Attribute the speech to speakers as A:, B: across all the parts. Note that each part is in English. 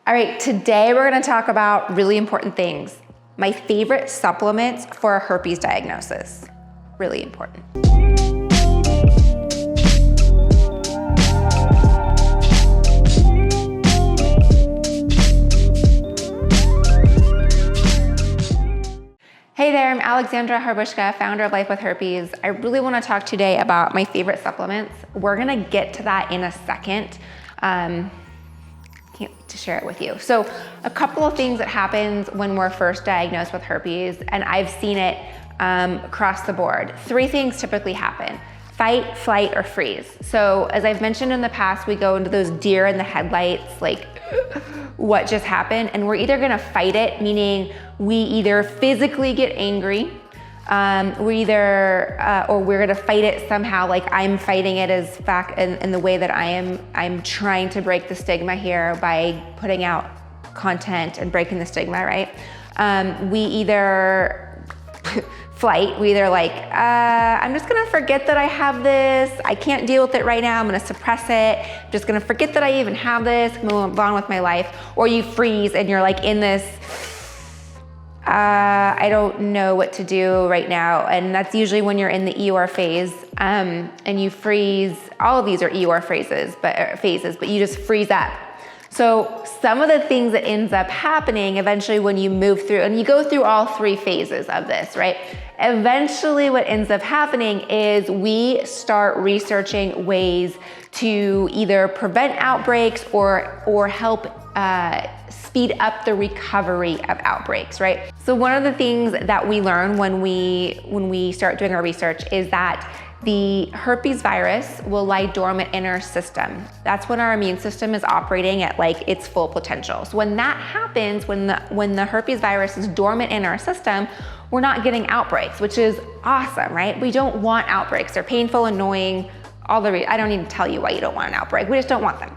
A: All right, today we're gonna talk about really important things. My favorite supplements for a herpes diagnosis. Really important. Hey there, I'm Alexandra Harbushka, founder of Life With Herpes. I really wanna talk today about my favorite supplements. We're gonna get to that in a second. Can't wait to share it with you. So a couple of things that happens when we're first diagnosed with herpes, and I've seen it across the board. 3 things typically happen: fight, flight, or freeze. So as I've mentioned in the past, we go into those deer in the headlights, like what just happened? And we're either gonna fight it, meaning we either physically get angry, or we're gonna fight it somehow, like I'm fighting it as fact in the way that I'm trying to break the stigma here by putting out content and breaking the stigma, right? We either flight, we either like, I'm just gonna forget that I have this, I can't deal with it right now, I'm gonna suppress it, I'm just gonna forget that I even have this, move on with my life. Or you freeze and you're like in this, I don't know what to do right now. And that's usually when you're in the Eeyore phase, and you freeze. All of these are Eeyore phases, but you just freeze up. So some of the things that ends up happening eventually when you move through, and you go through all 3 phases of this, right? Eventually what ends up happening is we start researching ways to either prevent outbreaks or help speed up the recovery of outbreaks, right? So one of the things that we learn when we start doing our research is that the herpes virus will lie dormant in our system. That's when our immune system is operating at like its full potential. So when that happens, when the herpes virus is dormant in our system, we're not getting outbreaks, which is awesome, right? We don't want outbreaks. They're painful, annoying, I don't need to tell you why you don't want an outbreak. We just don't want them.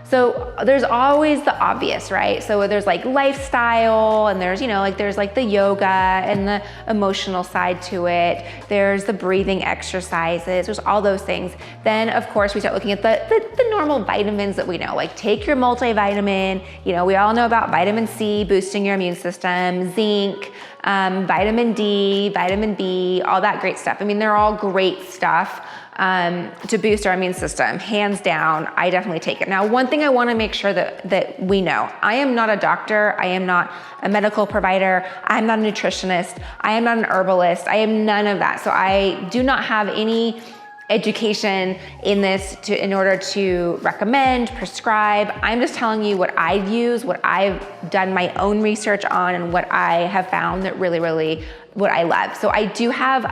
A: So there's always the obvious, right? So there's like lifestyle, and there's, there's like the yoga and the emotional side to it. There's the breathing exercises, there's all those things. Then of course we start looking at the normal vitamins that we know, like take your multivitamin. We all know about vitamin C, boosting your immune system, zinc, vitamin D, vitamin B, all that great stuff. I mean, they're all great stuff to boost our immune system. Hands down, I definitely take it. Now, one thing I wanna make sure that we know, I am not a doctor, I am not a medical provider, I'm not a nutritionist, I am not an herbalist, I am none of that. So I do not have any education in this in order to recommend, prescribe. I'm just telling you what I use, what I've done my own research on, and what I have found that really what I love. So I do have,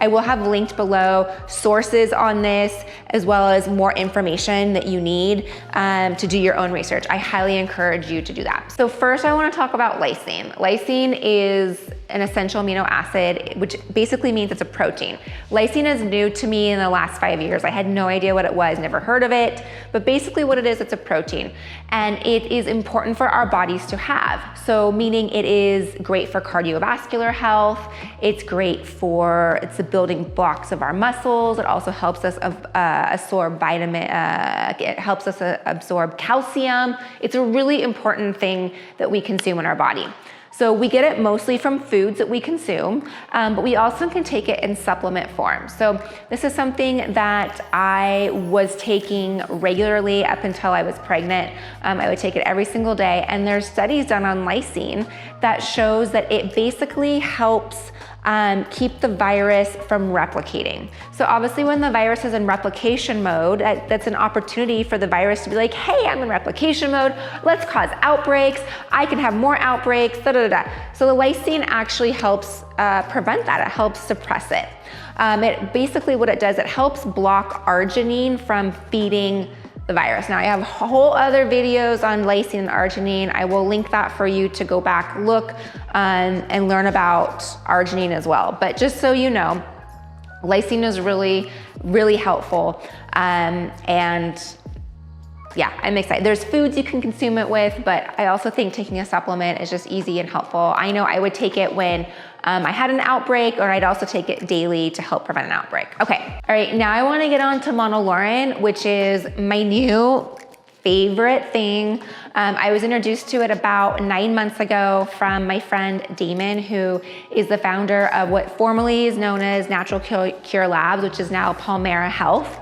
A: I will have linked below sources on this, as well as more information that you need to do your own research. I highly encourage you to do that. So first I wanna talk about lysine. Lysine is an essential amino acid, which basically means it's a protein. Lysine is new to me in the last 5 years. I had no idea what it was, never heard of it, but basically what it is, it's a protein. And it is important for our bodies to have. So meaning it is great for cardiovascular health, it's great for, it's the building blocks of our muscles, it also helps us absorb it helps us absorb calcium. It's a really important thing that we consume in our body. So we get it mostly from foods that we consume, but we also can take it in supplement form. So this is something that I was taking regularly up until I was pregnant. I would take it every single day, and there's studies done on lysine that shows that it basically helps keep the virus from replicating. So obviously when the virus is in replication mode, that's an opportunity for the virus to be like, hey, I'm in replication mode, let's cause outbreaks, I can have more outbreaks, da da da. So the lysine actually helps prevent that, it helps suppress it. Basically what it does, it helps block arginine from feeding the virus. Now I have whole other videos on lysine and arginine. I will link that for you to go back, look, and learn about arginine as well. But just so you know, lysine is really helpful. And yeah, I'm excited. There's foods you can consume it with, but I also think taking a supplement is just easy and helpful. I know I would take it when I had an outbreak, or I'd also take it daily to help prevent an outbreak. Okay, all right, now I wanna get on to Monolaurin, which is my new favorite thing. I was introduced to it about 9 months ago from my friend Damon, who is the founder of what formerly is known as Natural Cure Labs, which is now Palmera Health.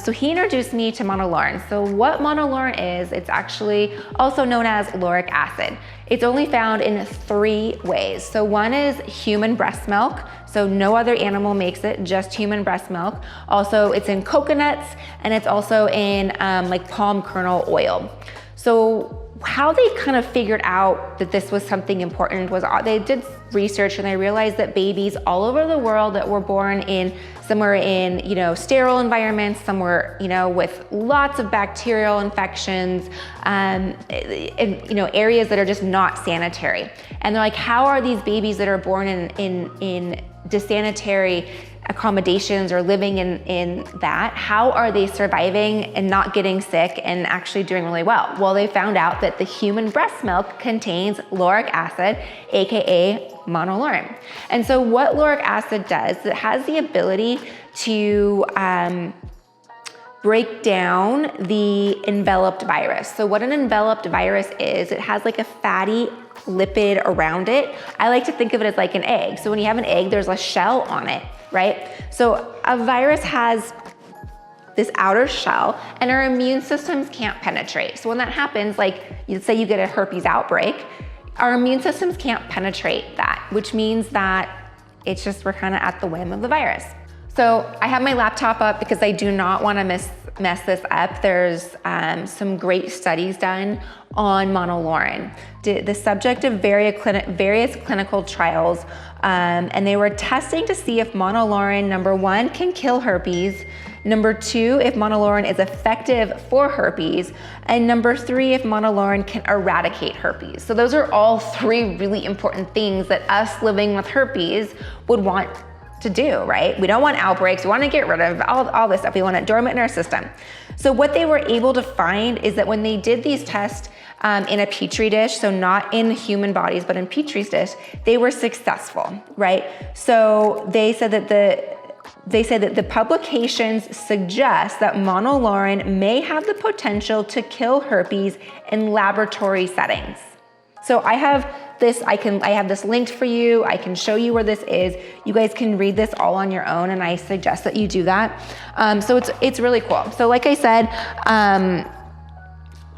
A: So he introduced me to Monolaurin. So what Monolaurin is, it's actually also known as lauric acid. It's only found in 3 ways. So one is human breast milk. So no other animal makes it, just human breast milk. Also, it's in coconuts, and it's also in like palm kernel oil. So how they kind of figured out that this was something important was they did research, and they realized that babies all over the world that were born in somewhere in, you know, sterile environments, somewhere, you know, with lots of bacterial infections, you know, areas that are just not sanitary. And they're like, how are these babies that are born in disanitary accommodations or living in that, how are they surviving and not getting sick and actually doing really well? Well, they found out that the human breast milk contains lauric acid, AKA monolaurin. And so what lauric acid does, it has the ability to break down the enveloped virus. So what an enveloped virus is, it has like a fatty lipid around it. I like to think of it as like an egg. So when you have an egg, there's a shell on it, right? So a virus has this outer shell and our immune systems can't penetrate. So when that happens, like let's say you get a herpes outbreak, our immune systems can't penetrate that, which means that it's just, we're kind of at the whim of the virus. So I have my laptop up because I do not want to mess this up. There's some great studies done on monolaurin, the subject of various clinical trials, and they were testing to see if monolaurin, number 1, can kill herpes, number 2, if monolaurin is effective for herpes, and number 3, if monolaurin can eradicate herpes. So those are all 3 really important things that us living with herpes would want to do, right? We don't want outbreaks. We want to get rid of all this stuff. We want it dormant in our system. So what they were able to find is that when they did these tests in a petri dish, so not in human bodies, but in petri dish, they were successful, right? So they said that the publications suggest that monolaurin may have the potential to kill herpes in laboratory settings. So I have this, I have this linked for you. I can show you where this is. You guys can read this all on your own, and I suggest that you do that. So it's really cool. So like I said,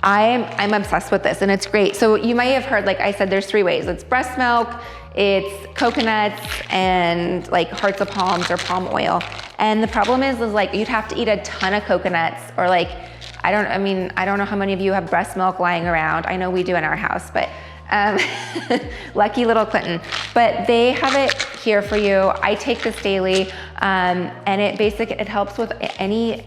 A: I'm obsessed with this, and it's great. So you might have heard, like I said, there's 3 ways. It's breast milk, it's coconuts, and like hearts of palms or palm oil. And the problem is like you'd have to eat a ton of coconuts, or like, I don't know how many of you have breast milk lying around. I know we do in our house, but lucky little Clinton. But they have it here for you. I take this daily, and it helps with any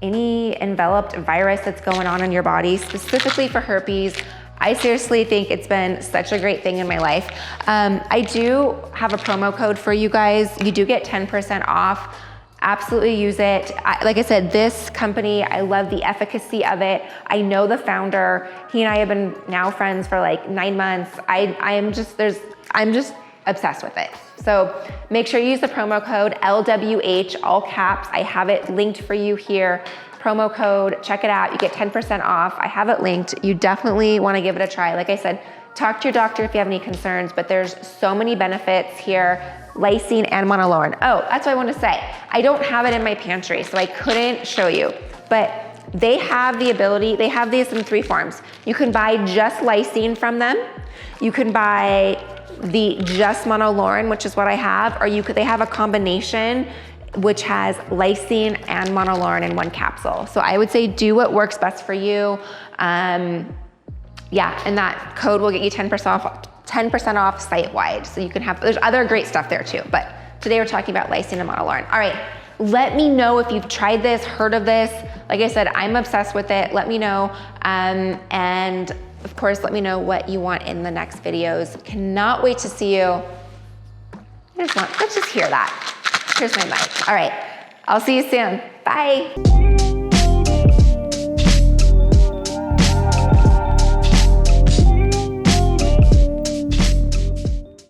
A: enveloped virus that's going on in your body, specifically for herpes. I seriously think it's been such a great thing in my life. I do have a promo code for you guys. You do get 10% off. Absolutely use it. Like I said, this company, I love the efficacy of it. I know the founder. He and I have been now friends for like 9 months. I'm just obsessed with it. So make sure you use the promo code LWH, all caps. I have it linked for you here. Promo code, check it out. You get 10% off. I have it linked. You definitely want to give it a try. Like I said, talk to your doctor if you have any concerns, but there's so many benefits here. Lysine and monolaurin. Oh, that's what I want to say. I don't have it in my pantry, so I couldn't show you, but they have the ability, they have these in 3 forms. You can buy just lysine from them. You can buy the just monolaurin, which is what I have, or they have a combination which has lysine and monolaurin in 1 capsule. So I would say do what works best for you. Yeah, and that code will get you 10% off site-wide. So you can have, there's other great stuff there too, but today we're talking about lysine and monolaurin. All right, let me know if you've tried this, heard of this. Like I said, I'm obsessed with it. Let me know. And of course, let me know what you want in the next videos. Cannot wait to see you. Let's just hear that. Here's my mic. All right, I'll see you soon. Bye.